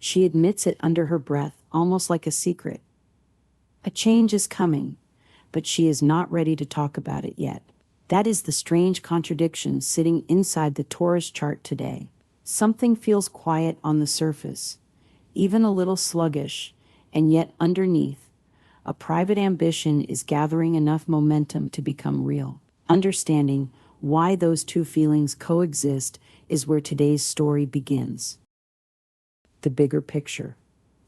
She admits it under her breath, almost like a secret. A change is coming, but she is not ready to talk about it yet. That is the strange contradiction sitting inside the Taurus chart today. Something feels quiet on the surface, even a little sluggish, and yet underneath, a private ambition is gathering enough momentum to become real. Understanding why those two feelings coexist is where today's story begins. The bigger picture.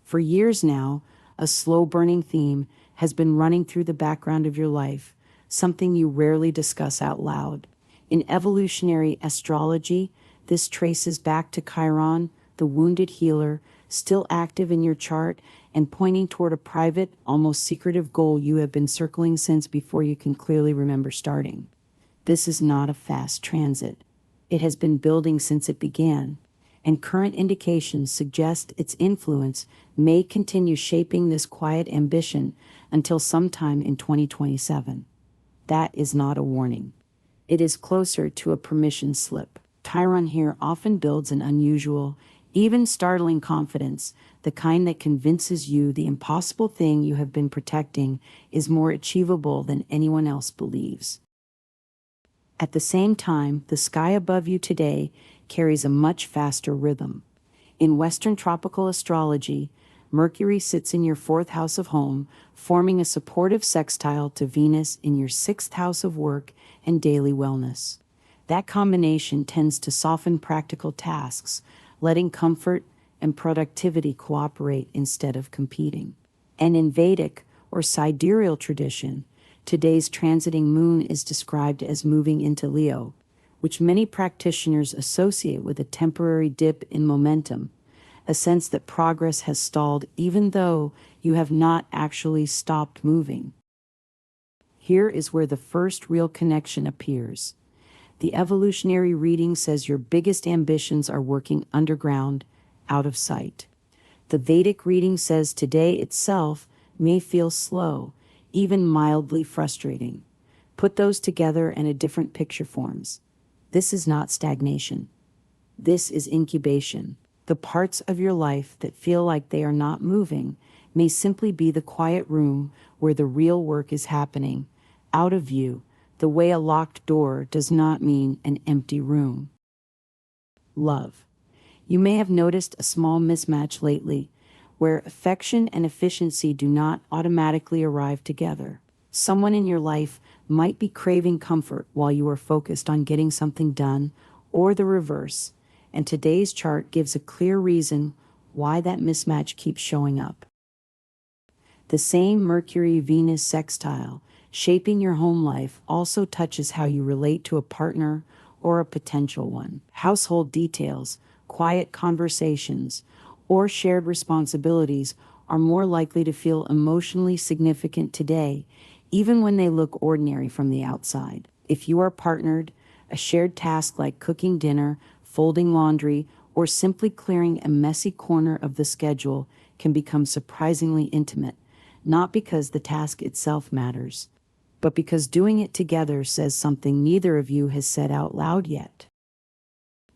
For years now, a slow-burning theme has been running through the background of your life, something you rarely discuss out loud. In evolutionary astrology, this traces back to Chiron, the wounded healer, still active in your chart and pointing toward a private, almost secretive goal you have been circling since before you can clearly remember starting. This is not a fast transit. It has been building since it began, and current indications suggest its influence may continue shaping this quiet ambition until sometime in 2027. That is not a warning. It is closer to a permission slip. Chiron here often builds an unusual, even startling confidence, the kind that convinces you the impossible thing you have been protecting is more achievable than anyone else believes. At the same time, the sky above you today carries a much faster rhythm. In Western tropical astrology, Mercury sits in your fourth house of home, forming a supportive sextile to Venus in your sixth house of work and daily wellness. That combination tends to soften practical tasks, letting comfort and productivity cooperate instead of competing. And in Vedic or sidereal tradition, today's transiting moon is described as moving into Leo, which many practitioners associate with a temporary dip in momentum, a sense that progress has stalled even though you have not actually stopped moving. Here is where the first real connection appears. The evolutionary reading says your biggest ambitions are working underground, out of sight. The Vedic reading says today itself may feel slow, even mildly frustrating. Put those together and a different picture forms. This is not stagnation. This is incubation. The parts of your life that feel like they are not moving may simply be the quiet room where the real work is happening, out of view. The way a locked door does not mean an empty room. Love. You may have noticed a small mismatch lately, where affection and efficiency do not automatically arrive together. Someone in your life might be craving comfort while you are focused on getting something done, or the reverse, and today's chart gives a clear reason why that mismatch keeps showing up. The same Mercury-Venus sextile shaping your home life also touches how you relate to a partner or a potential one. Household details, quiet conversations, or shared responsibilities are more likely to feel emotionally significant today, even when they look ordinary from the outside. If you are partnered, a shared task like cooking dinner, folding laundry, or simply clearing a messy corner of the schedule can become surprisingly intimate, not because the task itself matters, but because doing it together says something neither of you has said out loud yet.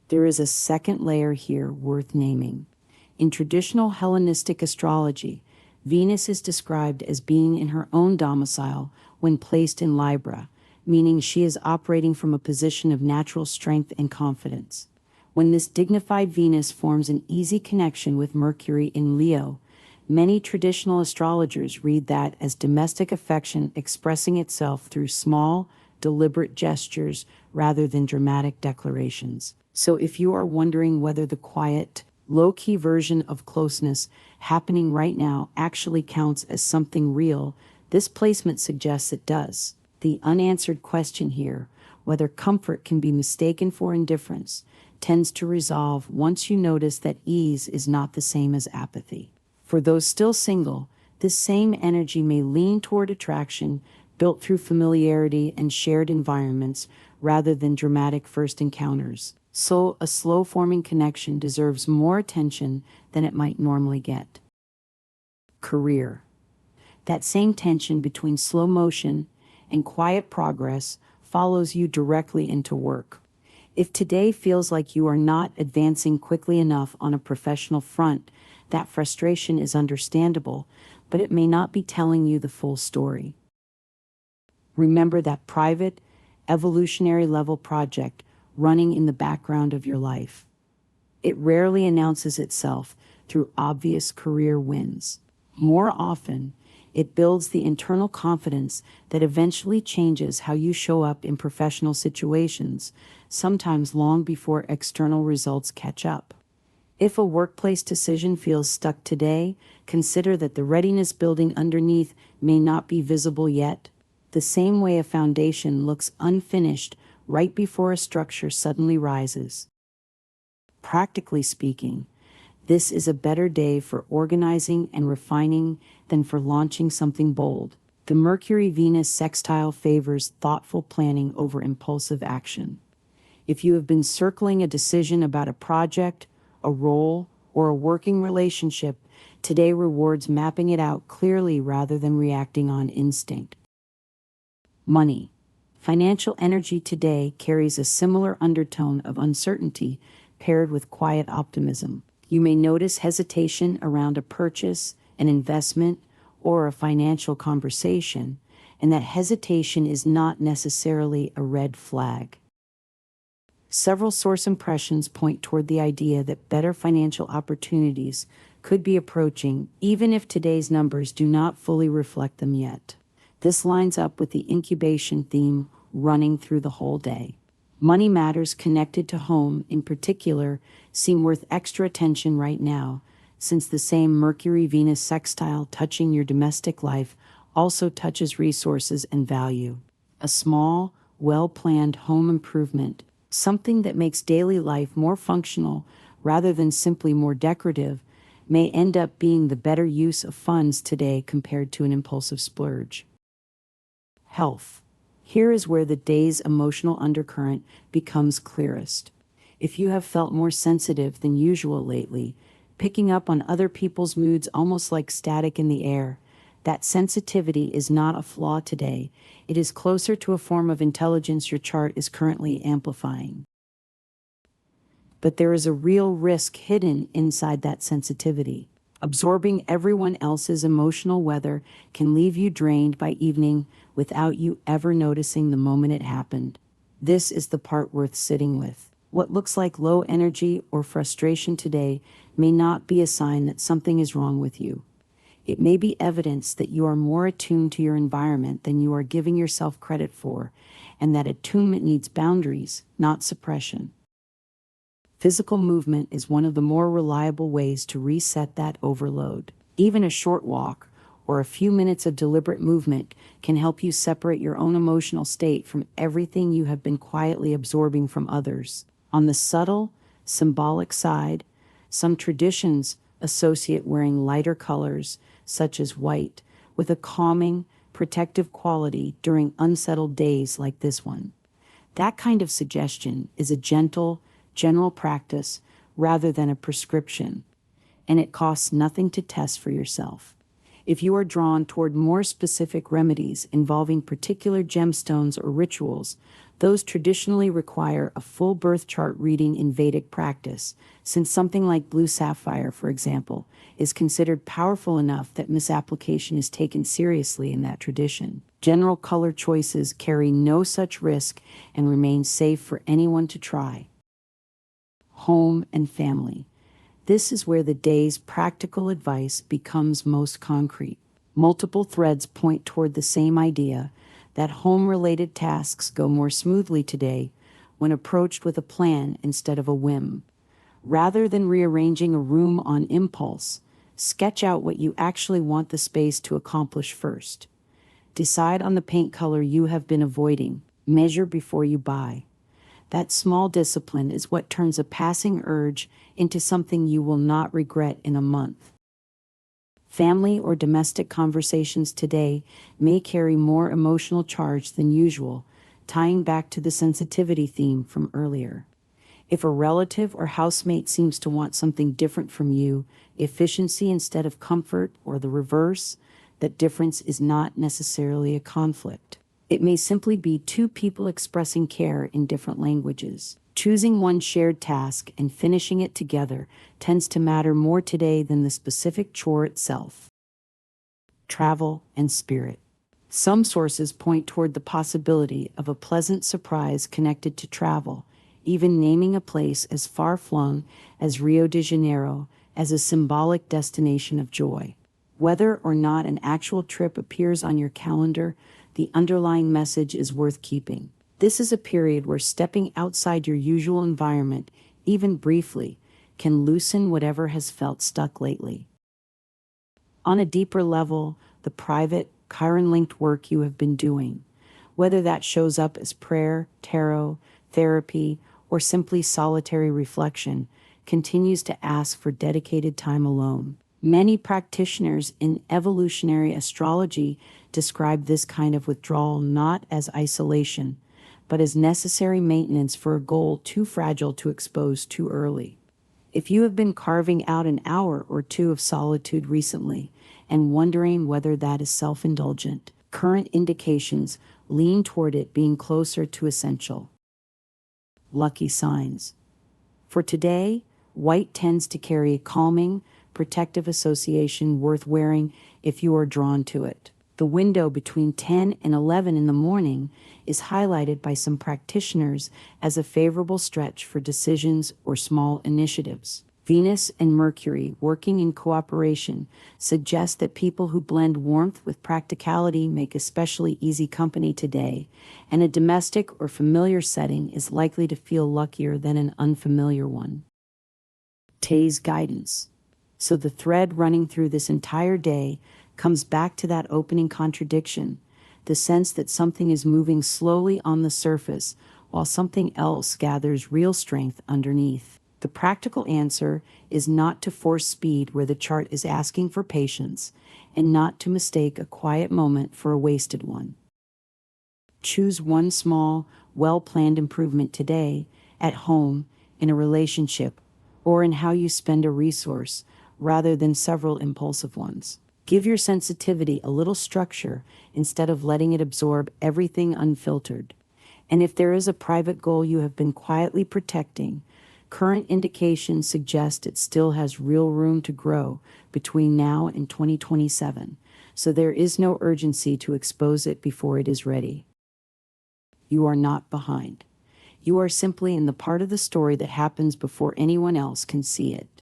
There is a second layer here worth naming. In traditional Hellenistic astrology, Venus is described as being in her own domicile when placed in Libra, meaning she is operating from a position of natural strength and confidence. When this dignified Venus forms an easy connection with Mercury in Leo, many traditional astrologers read that as domestic affection expressing itself through small, deliberate gestures rather than dramatic declarations. So if you are wondering whether the quiet, low-key version of closeness happening right now actually counts as something real, this placement suggests it does. The unanswered question here, whether comfort can be mistaken for indifference, tends to resolve once you notice that ease is not the same as apathy. For those still single, this same energy may lean toward attraction, built through familiarity and shared environments, rather than dramatic first encounters. So, a slow-forming connection deserves more attention than it might normally get. Career. That same tension between slow motion and quiet progress follows you directly into work. If today feels like you are not advancing quickly enough on a professional front, that frustration is understandable, but it may not be telling you the full story. Remember that private, evolutionary level project running in the background of your life. It rarely announces itself through obvious career wins. More often, it builds the internal confidence that eventually changes how you show up in professional situations, sometimes long before external results catch up. If a workplace decision feels stuck today, consider that the readiness building underneath may not be visible yet. The same way a foundation looks unfinished right before a structure suddenly rises. Practically speaking, this is a better day for organizing and refining than for launching something bold. The Mercury-Venus sextile favors thoughtful planning over impulsive action. If you have been circling a decision about a project, a role, or a working relationship, today rewards mapping it out clearly rather than reacting on instinct. Money. Financial energy today carries a similar undertone of uncertainty paired with quiet optimism. You may notice hesitation around a purchase, an investment, or a financial conversation, and that hesitation is not necessarily a red flag. Several source impressions point toward the idea that better financial opportunities could be approaching, even if today's numbers do not fully reflect them yet. This lines up with the incubation theme running through the whole day. Money matters connected to home, in particular, seem worth extra attention right now, since the same Mercury-Venus sextile touching your domestic life also touches resources and value. A small, well-planned home improvement, something that makes daily life more functional rather than simply more decorative, may end up being the better use of funds today compared to an impulsive splurge. Health. Here is where the day's emotional undercurrent becomes clearest. If you have felt more sensitive than usual lately, picking up on other people's moods almost like static in the air, that sensitivity is not a flaw today. It is closer to a form of intelligence your chart is currently amplifying. But there is a real risk hidden inside that sensitivity. Absorbing everyone else's emotional weather can leave you drained by evening without you ever noticing the moment it happened. This is the part worth sitting with. What looks like low energy or frustration today may not be a sign that something is wrong with you. It may be evidence that you are more attuned to your environment than you are giving yourself credit for, and that attunement needs boundaries, not suppression. Physical movement is one of the more reliable ways to reset that overload. Even a short walk or a few minutes of deliberate movement can help you separate your own emotional state from everything you have been quietly absorbing from others. On the subtle, symbolic side, some traditions associate wearing lighter colors, such as white, with a calming, protective quality during unsettled days like this one. That kind of suggestion is a gentle, general practice rather than a prescription, and it costs nothing to test for yourself. If you are drawn toward more specific remedies involving particular gemstones or rituals, those traditionally require a full birth chart reading in Vedic practice, since something like blue sapphire, for example, is considered powerful enough that misapplication is taken seriously in that tradition. General color choices carry no such risk and remain safe for anyone to try. Home and family. This is where the day's practical advice becomes most concrete. Multiple threads point toward the same idea that home-related tasks go more smoothly today when approached with a plan instead of a whim. Rather than rearranging a room on impulse, sketch out what you actually want the space to accomplish first. Decide on the paint color you have been avoiding. Measure before you buy. That small discipline is what turns a passing urge into something you will not regret in a month. Family or domestic conversations today may carry more emotional charge than usual, tying back to the sensitivity theme from earlier. If a relative or housemate seems to want something different from you, efficiency instead of comfort, or the reverse, that difference is not necessarily a conflict. It may simply be two people expressing care in different languages. Choosing one shared task and finishing it together tends to matter more today than the specific chore itself. Travel and spirit. Some sources point toward the possibility of a pleasant surprise connected to travel, even naming a place as far-flung as Rio de Janeiro as a symbolic destination of joy. Whether or not an actual trip appears on your calendar, the underlying message is worth keeping. This is a period where stepping outside your usual environment, even briefly, can loosen whatever has felt stuck lately. On a deeper level, the private, Chiron-linked work you have been doing, whether that shows up as prayer, tarot, therapy, or simply solitary reflection, continues to ask for dedicated time alone. Many practitioners in evolutionary astrology describe this kind of withdrawal not as isolation, but as necessary maintenance for a goal too fragile to expose too early. If you have been carving out an hour or two of solitude recently and wondering whether that is self-indulgent, current indications lean toward it being closer to essential. Lucky signs. For today, white tends to carry a calming, protective association worth wearing if you are drawn to it. The window between 10 and 11 in the morning is highlighted by some practitioners as a favorable stretch for decisions or small initiatives. Venus and Mercury, working in cooperation, suggest that people who blend warmth with practicality make especially easy company today, and a domestic or familiar setting is likely to feel luckier than an unfamiliar one. Tay's guidance. So the thread running through this entire day comes back to that opening contradiction, the sense that something is moving slowly on the surface while something else gathers real strength underneath. The practical answer is not to force speed where the chart is asking for patience, and not to mistake a quiet moment for a wasted one. Choose one small, well-planned improvement today, at home, in a relationship, or in how you spend a resource, rather than several impulsive ones. Give your sensitivity a little structure instead of letting it absorb everything unfiltered. And if there is a private goal you have been quietly protecting, current indications suggest it still has real room to grow between now and 2027, so there is no urgency to expose it before it is ready. You are not behind. You are simply in the part of the story that happens before anyone else can see it.